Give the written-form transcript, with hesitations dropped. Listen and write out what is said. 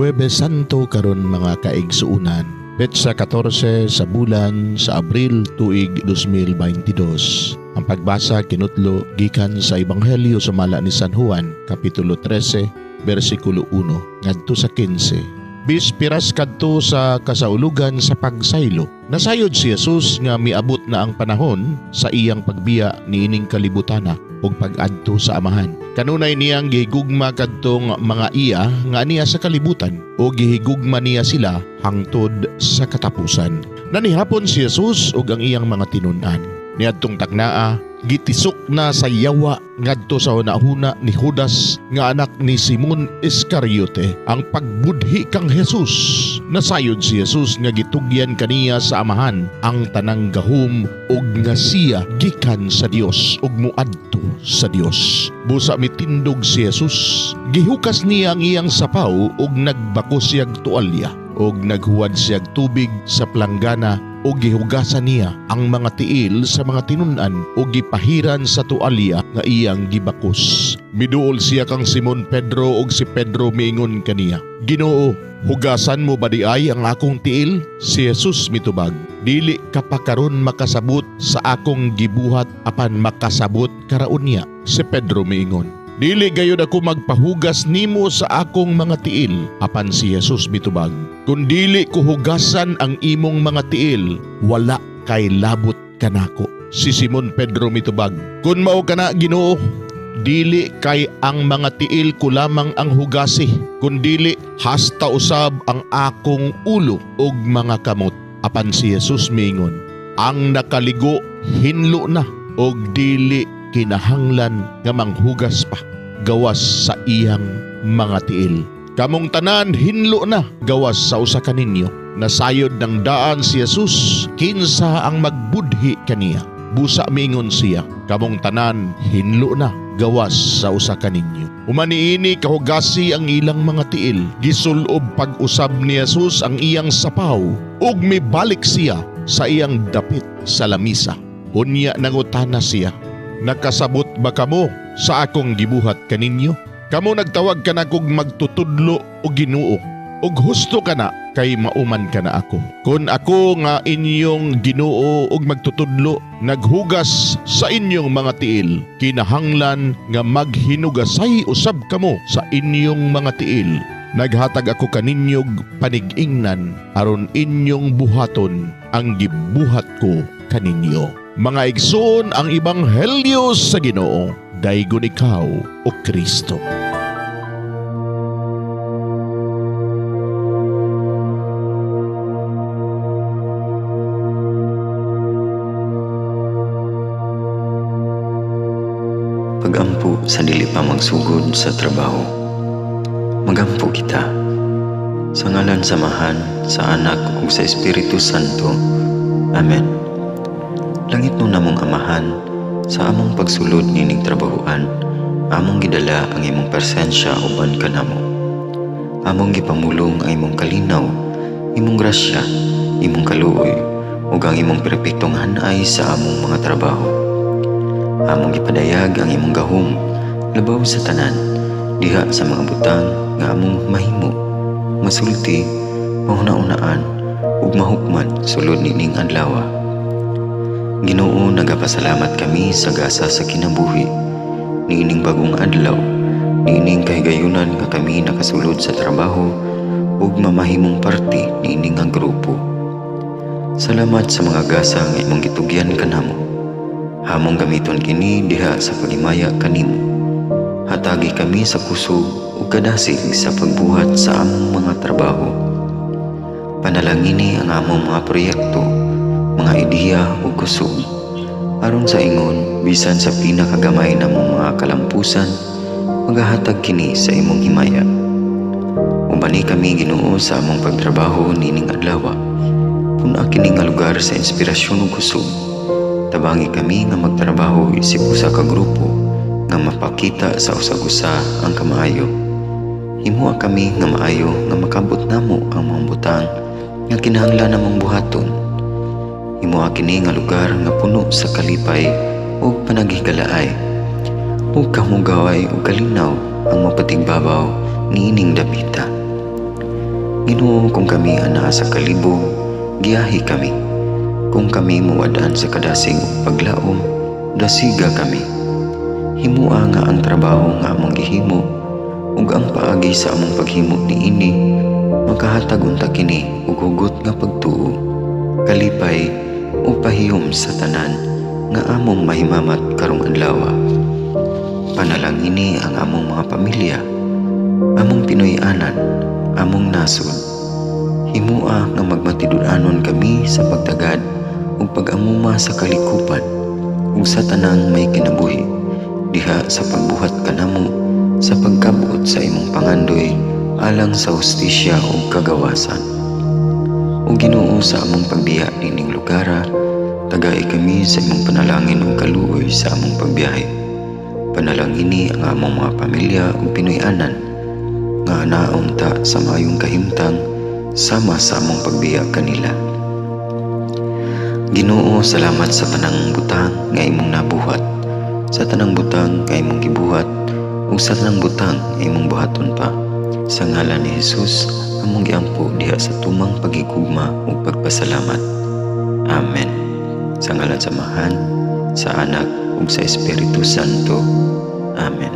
Huwebes Santo karon mga kaigsuunan. Petsa 14 sa bulan sa Abril tuig 2022. Ang pagbasa kinutlo gikan sa Ebanghelyo sumala ni San Juan, Kapitulo 13, versikulo 1 ngadto sa 15. Bispiras kadto sa kasaulugan sa pagsaylo. Nasayod si Jesus nga miabot na ang panahon sa iyang pagbiya niining kalibutana ug pag-adto sa Amahan. Kanunay niyang gihigugma kadtong mga iya nga niya sa kalibutan o gihigugma niya sila hangtod sa katapusan. Nanihapon si Jesus ug ang iyang mga tinun-an. Niadtong taknaa, gitisok na sa yawa ngadto sa hunahuna ni Judas nga anak ni Simon Iscariote ang pagbudhi kang Jesus. Nasayod si Jesus nga gitugyan kaniya sa Amahan ang tanang gahom ug nga siya gikan sa Dios ug muadto sa Dios. Busa mitindog si Jesus, gihukas niya ang iyang sapaw ug nagbako siyag tualya ug naghuwad siyag tubig sa planggana o gihugasan niya ang mga tiil sa mga tinun-an o gipahiran sa tualya nga iyang gibakos. Miduol siya kang Simon Pedro og si Pedro miingon kaniya, "Ginoo, hugasan mo ba di ay ang akong tiil?" Si Jesus mitubag, "Dili ka pa karon makasabot sa akong gibuhat apan makasabot karaon niya." Si Pedro miingon, "Dili gayud ako magpahugas nimo sa akong mga tiil." Apan si Jesus mitubag, "Kung dili ko hugasan ang imong mga tiil, wala kay labot kanako." Si Simon Pedro mitubag, "Kun mao kana Ginoo, dili kay ang mga tiil ko lamang ang hugasi, kundili hasta usab ang akong ulo ug mga kamot." Apan si Jesus miingon, "Ang nakaligo hinlo na ug dili kinahanglan nga manghugas pa gawas sa iyang mga tiil. Kamong tanan hinlo na gawas sa usa kaninyo." Nasayod ng daan si Jesus kinsa ang magbudhi kaniya. Busa mingon siya, "Kamong tanan hinlo na gawas sa usa kaninyo." Umaniini kahugasi ang ilang mga tiil. Gisulob pag-usab ni Jesus ang iyang sapaw ug mibalik siya sa iyang dapit sa lamisa. Unya nangutana siya, "Nakasabot ba kamo sa akong gibuhat kaninyo? Kamo nagtawag ka na kog magtutudlo o Ginoo, ug husto ka na kay mauman ka na ako. Kung ako nga inyong Ginoo ug magtutudlo, naghugas sa inyong mga tiil, kinahanglan nga maghinugasay usab kamo sa inyong mga tiil. Naghatag ako kaninyog panig-ingnan aron inyong buhaton ang gibuhat ko kaninyo." Mga igsoon, ang Ebanghelyo sa Ginoo, daygon ikaw o Kristo. Pagampo sa dili pa magsugod sa trabaho. Magampo kita. Sa ngalan samahan, sa Anak ug sa Espiritu Santo. Amen. Langit no namong Amahan, sa among pagsulod nining trabahoan, among gidala ang imong presensya uban kanamo. Among gipamulong ang imong kalinaw, imong grasya, imong kaluoy, ug ang imong perpektong hanay sa among mga trabaho. Among gipadayag ang imong gahom, labaw sa tanan, diha sa mga butang nga among mahimo, masulti, mahuna-unaan, ug mahukman sulod nining adlaw. Ginoo, nagapasalamat kami sa gasa sa kinabuhi, niining bagong adlaw, niining kahigayunan nga kami nakasulod sa trabaho ug mamahimong parte niining nga grupo. Salamat sa mga gasa nga imong gitugyan kanamo. Hamong gamiton kini diha sa pagimaya kanimo. Hatagi kami sa kusog ug kadasig sa pagbuhat sa among mga trabaho. Panalangini ang among mga proyekto, mga ideya o kusog, aron sa ingon bisan sa pinakagamay namong mga kalampusan, magahatag kini sa imong himaya. Ubani kami Ginoo sa among pagtrabaho nining adlaw. Puna kini nga lugar sa inspirasyon ug kusog. Tabangi kami nga magtrabaho isip usa ka grupo nga mapakita sa usag-usa ang kamaayo. Himuha kami nga maayo nga makabot namo ang mga butang nga kinahanglan namong buhaton. Himuha kini nga lugar nga puno sa kalipay ug panagihigalaay. Ug kamugaway ug kalinaw ang mapatigbabaw niining dapita. Ginoo, kung kami ana sa kalibog, giyahi kami. Kung kami muwadaan sa kadasing ug paglaom, dasiga kami. Himua nga ang trabaho nga among gihimo ug ang paagi sa among paghimo niini makahatag unta kini og hugot nga pagtuo, kalipay ug pahiyom sa tanan nga among mahimamat karong adlaw. Panalangini ang among mga pamilya, among Pinoy-anan, among nasod. Himua nga magmatidud-anon kami sa pagtagad ug pag-amuma sa kalikupan ug sa tanang may kinabuhi diha sa pagbuhat kanamo sa pagkabot sa imong pangandoy alang sa hustisya ug kagawasan. O Ginoo, sa among pagbiya nining lugara, tagay kami sa imong panalangin ug kaluoy sa among pagbiyahe. Panalangini ang among mga pamilya ug Pinoy-anan nga naunta sa maayong kahimtang sama sa among pagbiya kanila. Ginoo, salamat sa tanang butang nga imong nabuhat, sa tanang butang nga imong gibuhat ug sa tanang butang nga imong buhaton pa. Sa ngalan ni Jesus, among giampo diha sa tumang pagigugma ug pagpasalamat. Amen. Sa ngalan sa Amahan, sa Anak ug sa Espiritu Santo. Amen.